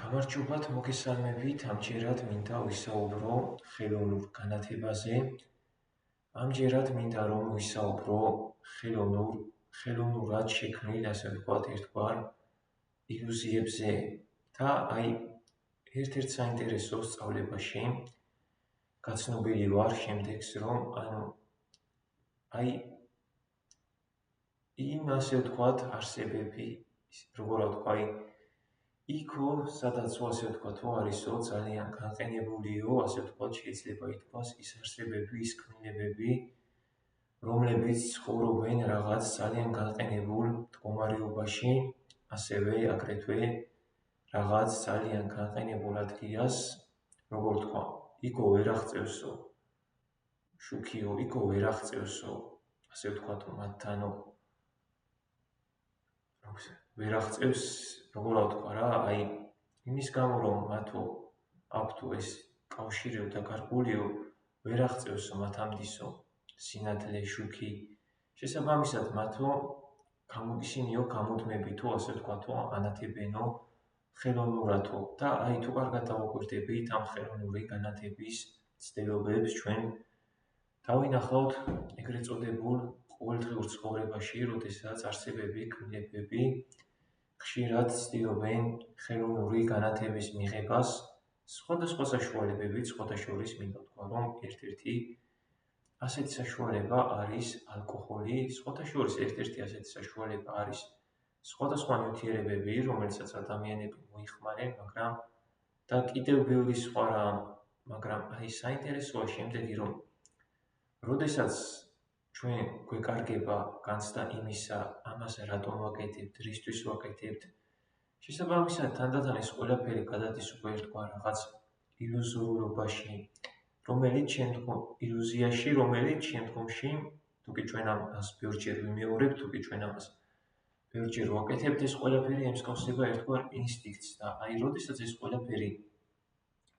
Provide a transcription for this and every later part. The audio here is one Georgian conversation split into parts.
გამარჯობათ, მოგესალმებით. ამჯერად მინდა ვისაუბრო ხელოვნურ განათებაზე. ამჯერად მინდა რომ ვისაუბრო ხელოვნურად შექმნილ, ასე ვთქვათ, ერთგვარ ილუზიებზე და ერთ-ერთ საინტერესო სწავლებაში გაცნობილი ვარ შემდეგს, რომ იმ ასე ვთქვათ არსებები, როგორ ვთქვა, იქო, სადაც ასე ვთქვათ, არისო, ძალიან განყენებულიო, ასე ვთქვათ, შეიძლება ითქვას, ის არსებები, ის ქმნილებები, რომლებიც ცხოვრობენ რაღაც ძალიან განყენებულ მდგომარეობაში, ასევე აგრეთვე რაღაც ძალიან განყენებულ ადგილას, როგორ ვთქვა, იქო ვერ აღწევსო, შუქიო, იქო ვერ აღწევსო, ასე ვთქვათ, მათთან ვერ აღწევს, როგორ ვთქვა რა, იმის გამო რომ მათო აქვთ ეს კავშირიო და გარკვეულიო, ვერ აღწევსო მათამდისო სინათლე, შუქი. შესაბამისად, მათო ისინიო გამუდმებითო, ასე ვთქვათო, ანათებენო ხელოვნურათო და თუ კარგად დავაკვირდებით ამ ხელოვნური განათების ცდილობებს, ჩვენ დავინახავთ ეგრეთ წოდებულ ყოველდღიურ ცხოვრებაში, როდესაც არსებები, ქმნილებები ხშირად ცდილობენ ხელოვნური განათების მიღებას სხვადასხვა საშუალებებით, სხვათა შორის მინდა ვთქვა, რომ ერთ-ერთი ასეთი საშუალება არის ალკოჰოლი, სხვათა შორის ერთ-ერთი ასეთი საშუალება არის სხვადასხვა ნივთიერებები, რომელსაც ადამიანები მოიხმარენ, და კიდევ ბევრი სხვა რამ, მაგრამ საინტერესოა შემდეგი, რომ როდესაც ჩვენ გვეკარგება განცდა იმისა, ამას რატომ ვაკეთებთ, რისთვის ვაკეთებთ, შესაბამისად, თანდათან ეს ყველაფერი გადადის უკვე ერთგვარ რაღაც ილუზორობაში, რომელიც შემდგომში, თუკი ჩვენ ამას ბევრჯერ ვიმეორებთ, თუკი ჩვენ ამას ბევრჯერ ვაკეთებთ, ეს ყველაფერი ემსგავსება ერთგვარ ინსტინქტს და როდესაც ეს ყველაფერი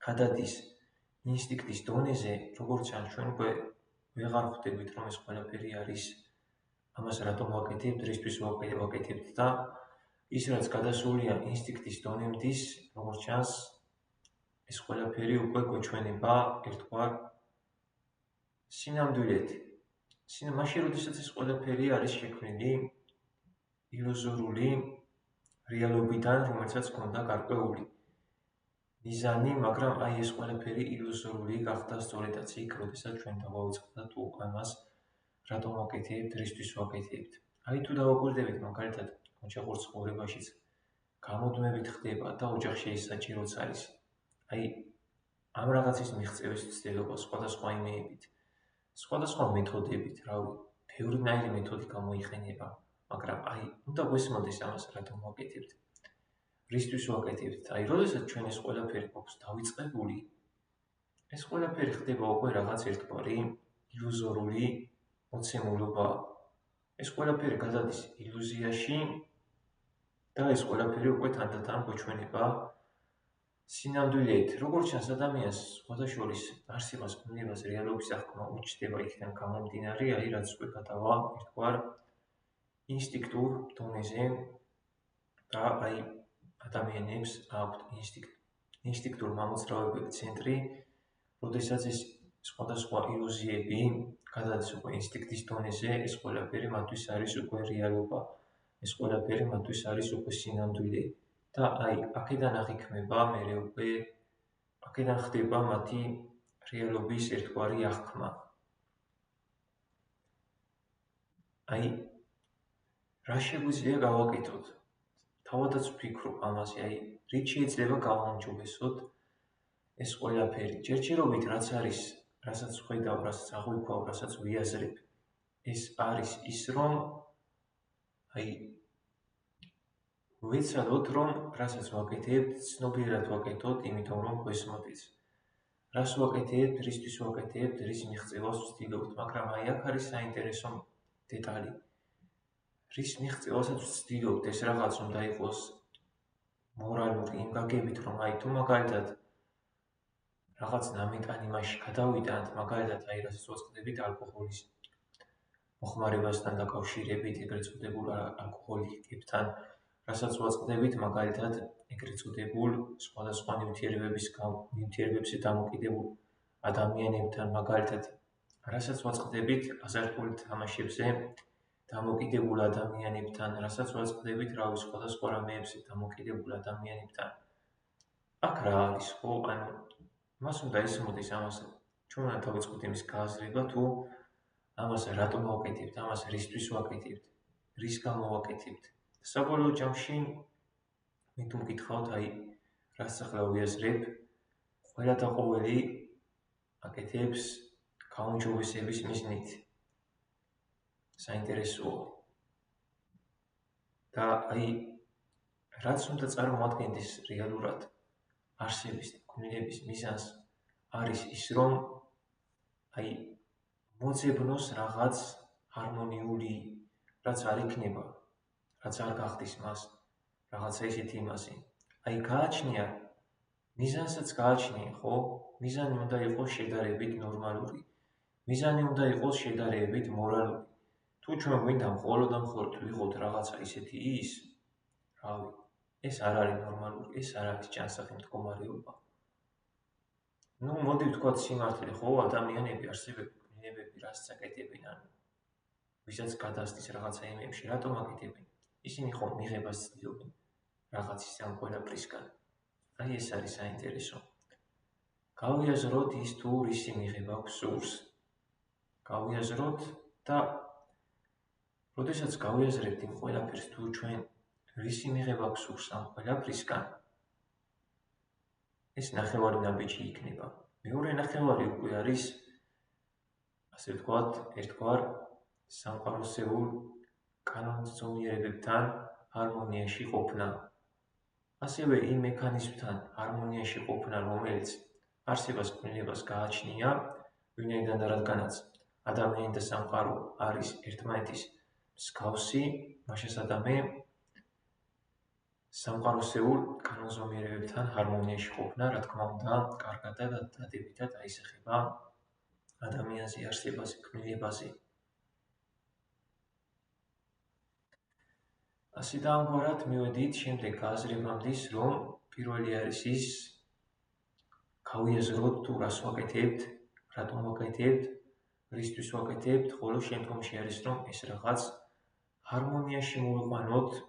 გადადის ინსტინქტის დონეზე, როგორც ან ჩვენ უკვე ვეღარ ხვდებით, რომ ეს ყველაფერი არის ამას რატომ ვაკეთებთ, რისთვის ვაკეთებთ და ის რაც გადასულია ინსტინქტის დონემდის, როგორც ჩანს, ეს ყველაფერი უკვე გვეჩვენება ერთგვარ სინამდვილედ. მაშინ, როდესაც ეს ყველაფერი არის შექმნილი ილუზორული რეალობიდან, რომელსაც ჰქონდა გარკვეული მიზანი, მაგრამ ეს ყველაფერი ილუზორული გახდა სწორედაც იქ, როდესაც ჩვენ დავაუწყდათ ამას რატომ ვაკეთებთ, რისთვის ვაკეთებთ. თუ დავაკვირდებით, მაგალითად, ოჯახურ ცხოვრებაშიც გამუდმებით ხდება და ოჯახში ის საჭიროც არის. ამ რაღაცის მიღწევის ცდილობა სხვადასხვა იმეებით, სხვადასხვა მეთოდებით, ბევრნაირი მეთოდი გამოიყენება, მაგრამ უნდა გვესმოდეს ამას რატომ ვაკეთებთ, რისთვის ვაკეთებთ. როდესაც ჩვენ ეს ყველაფერი გვაქვს დავიწყებული, ეს ყველაფერი ხდება უკვე რაღაც ერთგვარი ილუზორული მოცემულობა. ეს ყველაფერი გადადის ილუზიაში და ეს ყველაფერი უკვე თანდათან გვეჩვენება სინამდვილედ. როგორც ჩანს, ადამიანს სხვათა შორის არსებას, ქმნილებას, რეალობის აღქმა უჩნდება იქიდან გამომდინარე, რაც უკვე გადავა ერთგვარ ინსტინქტურ დონეზე და ადამიანებს აქვთ ინსტინქტურ მამოძრავებელი ცენტრი, როდესაც ეს სხვადასხვა ილუზიები გადადის უკვე ინსტინქტის დონეზე, ეს ყველაფერი მათთვის არის უკვე რეალობა, ეს ყველაფერი მათთვის არის უკვე სინამდვილე და აქედან აღიქმება მერე უკვე, აქედან ხდება მათი რეალობის ერთგვარი აღქმა. რა შეგვიძლია გავაკეთოთ? თავადაც ვფიქრობ ამაზე, რით შეიძლება გავაუმჯობესოთ ეს ყველაფერი. ჯერჯერობით რაც არის, რასაც ვხედავ, რასაც აღვიქვავ, რასაც ვიაზრებ, ეს არის ის, რომ ვეცადოთ, რომ რასაც ვაკეთებთ, ცნობიერად ვაკეთოთ, იმიტომ რომ გვესმოდეს. რას ვაკეთებთ, რისთვის ვაკეთებთ, რის მიღწევას ვცდილობთ, მაგრამ აქ არის საინტერესო დეტალი. რის მიღწევასაც ვცდილობთ, ეს რაღაც უნდა იყოს მორალური იმ გაგებით, რომ თუ მაგალითად რაღაც ნამეტან იმაში გადავიდანთ, მაგალითად რასაც ვაწყდებით ალკოჰოლის მოხმარებასთან დაკავშირებით, ეგრეთ წოდებულ ალკოჰოლიკებთან, რასაც ვაწყდებით, მაგალითად ეგრეთ წოდებულ სხვადასხვა ნივთიერებებზე დამოკიდებულ ადამიანებთან, მაგალითად, რასაც ვაწყდებით აზარტული თამაშებზე დამოკიდებულ ადამიანებთან, რასაც ვაწყდებით სხვადასხვა რამეებზე დამოკიდებულ ადამიანებთან. აქ რა არის, ხო? ანუ მას უნდა ისმოდეს ამას, ჩვენ უნდა დავიწყოთ იმის გააზრება, თუ ამას რატომ ვაკეთებთ, ამას რისთვის ვაკეთებთ, რის გამო ვაკეთებთ. საბოლოო ჯამში მე თუ მკითხავთ, რაც ახლა ვიაზრებ, ყველა და ყოველი აკეთებს გაუმჯობესების მიზნით. საინტერესოა. და რაც უნდა წარმოადგენდეს რეალურად არსების და ქმნილების მიზანს არის ის, რომ მოძებნოს რაღაც ჰარმონიული, რაც არ იქნება, რაც არ გახდის მას, რაღაცა ისეთი იმასი. გააჩნია, მიზანსაც გააჩნია, ხო? მიზანი უნდა იყოს შედარებით ნორმალური. მიზანი უნდა იყოს შედარებით მორალური. თუ ჩვენ გვინდა მხოლოდ და მხოლოდ ვიყოთ რაღაცა ისეთი ის, რავი, ეს არ არის ნორმალური, ეს არ არის ჯანსაღი მდგომარეობა. მოდი ვთქვათ სიმართლე, ხო, ადამიანები, არსებები, ქმნილებები, რასაც აკეთებენ, ვისაც გადასდის რაღაცა იმებში, რატომ აკეთებენ? ისინი ხომ მიღებას ცდილობენ რაღაცის ამ ყველაფრისგან. ეს არის საინტერესო. გავიაზროთ ის თუ რისი მიღება გვსურს. გავიაზროთ და როდესაც გავიაზრებთ იმ ყველაფერს, თუ ჩვენ რისი მიღება გვსურს ამ ყველაფრისგან, ეს ნახევარი ნაბიჯი იქნება. მეორე ნახევარი უკვე არის, ასე ვთქვათ, ერთგვარ სამყაროსეულ კანონზომიერებებთან ჰარმონიაში ყოფნა. ასევე იმ მექანიზმთან ჰარმონიაში ყოფნა, რომელიც არსებას ქმნილებას გააჩნია, ვინაიდან რადგანაც ადამიანი და სამყარო არის ერთმანეთის მსგავსი, მაშასადამე სამყაროსეულ კანონზომიერებებთან ჰარმონიაში ყოფნა, რა თქმა უნდა, კარგად და დადებითად აისახება ადამიანზე, არსებაზე, ქმნილებაზე. ასე და ამგვარად მივედით შემდეგ გააზრებამდე, რომ პირველი არის ის, გავიაზროთ თუ რას ვაკეთებთ, რატომ ვაკეთებთ, რისთვის ვაკეთებთ, ხოლო შემდგომში არის, რომ ეს რაღაც ჰარმონიაში მოვიყვანოთ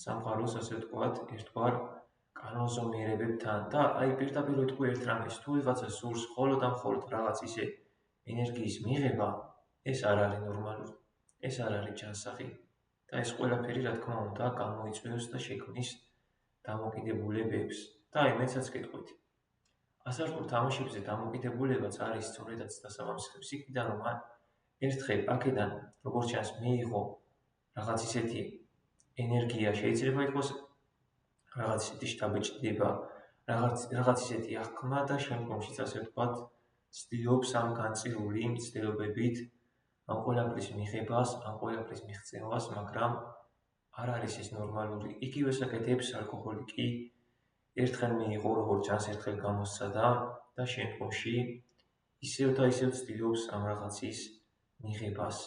სამყაროს, ასე ვთქვათ, ერთგვარ კანონზომიერებებთან და პირდაპირ ვიტყვი ერთ რამეს, თუ ვიღაცა სურს მხოლოდ და მხოლოდ რაღაც ისე ენერგიის მიღება, ეს არ არის ნორმალური, ეს არ არის ჯანსაღი და ეს ყველაფერი, რა თქმა უნდა, გამოიწვევს და შექმნის დამოკიდებულებებს. და მეცაც გეტყვით. აზარტულ თამაშებზე დამოკიდებულებაც არის სწორედაც დასაბამისხებს იქიდან, რომ ერთხელ აქედან, როგორც ჩანს, მიიღო რაღაც ისეთი ენერგია, შეიძლება იყოს რაღაც ისეთი შთაბეჭდილება, რაღაც ისეთი აღქმა და შემდგომშიც, ასე ვთქვათ, ცდილობს ამ განწირული ცდილობებით ამ ყველაფრის მიღებას, ამ ყველაფრის მიღწევას, მაგრამ არ არის ეს ნორმალური. იგივეს აკეთებს ალკოჰოლიკი, ერთხელ მიიღო, როგორც ჩანს, ერთხელ გამოსცადა და შემდგომში ისევ და ისევ ცდილობს ამ რაღაცის მიღებას.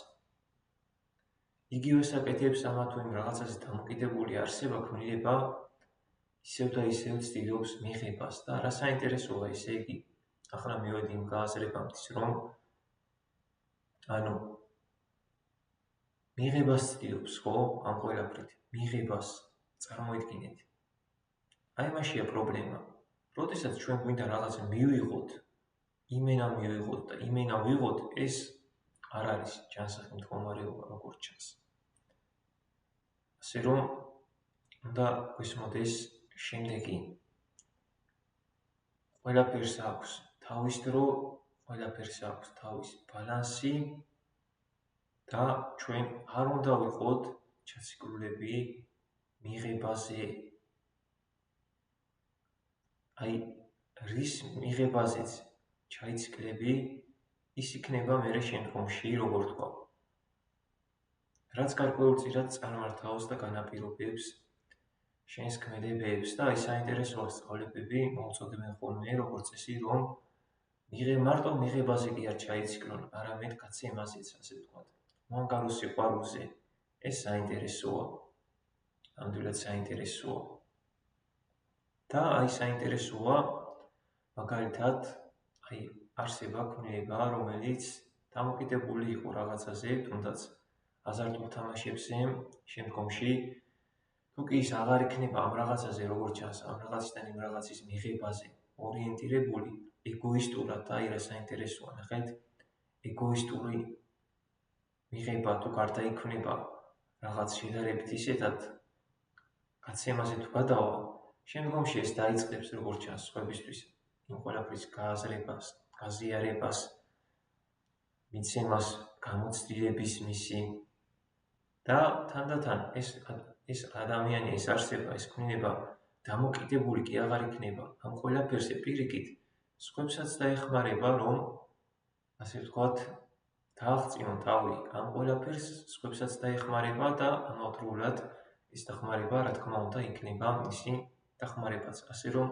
იგივეს აკეთებს ამა თუ იმ რაღაცაზე დამოკიდებული არსება, ქმნილება, ისევ და ისევ ცდილობს მიღებას და რა საინტერესოა, ესე იგი, ახლა მივედი იმ გააზრებამდე, რომ მიღებას ცდილობს, ხო, ამ ყველაფრით, მიღებას წარმოიდგინეთ. მაშია პრობლემა. როდესაც ჩვენ გვინდა რაღაცა მივიღოთ, იმენა მივიღოთ და იმენა ვიღოთ, ეს არ არის ჯანსაღი მდგომარეობა, როგორც ჩანს. ასე რომ უნდა გვესმოდეს შემდეგი. ყველაფერს აქვს თავის დრო, ყველაფერს აქვს თავის ბალანსი და ჩვენ არ უნდა ვიყოთ ჩაციკრულები მიღებაზე. რის მიღებაზეც ჩაიციკლები, ის იქნება მერე შემდგომში, როგორ თქვა. რაც გარკვეულწილად წარმართავს და განაპირობებს შენს ქმედებებს და საინტერესოა სწავლებები მოუწოდებენ ხოლმე, როგორც წესი, რომ მარტო მიღებაზე კი არ ჩაიციკლონ, არამედ გაცემაზეც, ასე ვთქვათ. უანგარო სიყვარულზე. ეს საინტერესოა. ნამდვილად საინტერესოა. და აი საინტერესოა, მაგალითად, აი არსება ქმნილება, რომელიც დამოკიდებული იყო რაღაცაზე, თუნდაც აზარტულ თამაშებზე, შემდგომში თუ კი ის აღარ იქნება ამ რაღაცაზე, როგორც ჩანს, ამ რაღაციდან იმ რაღაცის მიღებაზე ორიენტირებული, ეგოისტურად და აი რა საინტერესოა, ნახეთ, ეგოისტური მიღება თუ გარდაიქმნება რაღაც შედარებით ისეთად გაცემაზე თუ გადავა, შემდგომში ეს დაიწყებს როგორც ჩანს სხვებისთვის იმ ყველაფრის გააზრებას, გაზიარებას, მიცემას, გამოცდილების მისი და თანდათან ეს ადამიანი, ეს არსება, ეს ქმნილება დამოკიდებული კი აღარ იქნება ამ ყველაფერზე პირიქით, სხვებსაც დაეხმარება, რომ ასე ვთქვათ, დააღწიონ თავი ამ ყველაფერს, სხვებსაც დაეხმარება და ამავდროულად ეს დახმარება, რა თქმა უნდა, იქნება მისი დახმარებაც, ასე რომ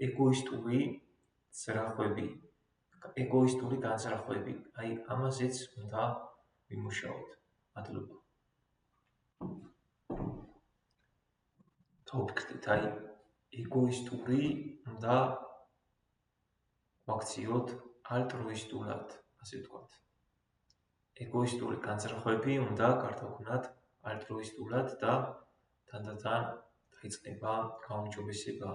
ეგოისტური ძრახვები, ეგოისტური განზრახვები, აი ამაზეც უნდა ვიმუშაოთ. მადლობა. თოვფიქრეთ, აი ეგოისტური უნდა ვაქციოთ ალტრუისტულად, ასე ვთქვათ. ეგოისტური განზრახვები უნდა გარდაგვვნათ ალტრუისტულად და თანდათან დაიწყება გაუმჯობესება